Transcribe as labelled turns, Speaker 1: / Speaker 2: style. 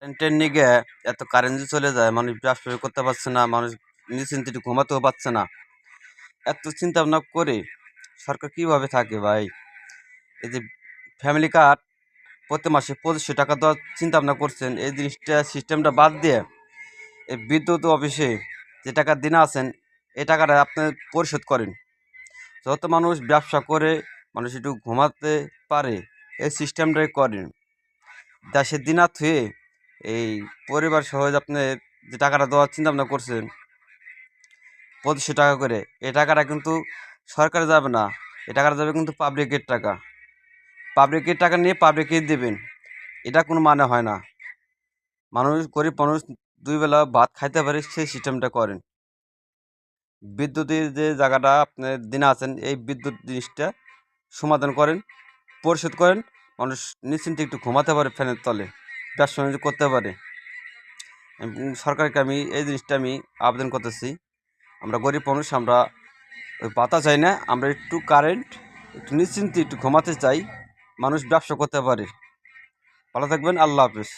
Speaker 1: কারেন্টের নিগে এত কারেন্ট যে চলে যায়, মানুষ ব্যবসা করতে পারছে না, মানুষ নিশ্চিন্তে একটু ঘুমাতেও পারছে না। এত চিন্তা ভাবনা করে সরকার কিভাবে থাকে ভাই? এই যে ফ্যামিলি কার্ড প্রতি মাসে 2500 টাকা দেওয়ার চিন্তা ভাবনা করছেন, এই জিনিসটা সিস্টেমটা বাদ দিয়ে এই বিদ্যুৎ অফিসে যে টাকা দিনে আছেন, এই টাকাটা আপনি পরিশোধ করেন। যত মানুষ ব্যবসা করে মানুষ একটু ঘুমাতে পারে, এই সিস্টেমটাই করেন। দেশের দিনা থুয়ে এই পরিবার সহ যে আপনি যে টাকাটা দেওয়ার চিন্তা ভাবনা করছেন 2500 টাকা করে, এই টাকাটা কিন্তু সরকারে যাবে না, এই টাকাটা যাবে কিন্তু পাবলিকের টাকা। পাবলিকের টাকা নিয়ে পাবলিকেই দেবেন, এটা কোনো মানে হয় না। মানুষ, গরিব মানুষ দুই বেলা ভাত খাইতে পারে, সেই সিস্টেমটা করেন। বিদ্যুতের যে জায়গাটা আপনি দিনে আছেন, এই বিদ্যুৎ জিনিসটা সমাধান করেন, পরিশোধ করেন, মানুষ নিশ্চিন্তে একটু ঘুমাতে পারে ফ্যানের তলে, ব্যবসা বাণিজ্য করতে পারে। সরকারকে আমি এই জিনিসটা আমি আবেদন করতেছি। আমরা গরিব মানুষ, আমরা ওই পাতা চাই না, আমরা একটু কারেন্ট, একটু নিশ্চিন্তে একটু ঘুমাতে চাই, মানুষ ব্যবসা করতে পারে। ভালো থাকবেন, আল্লাহ হাফেজ।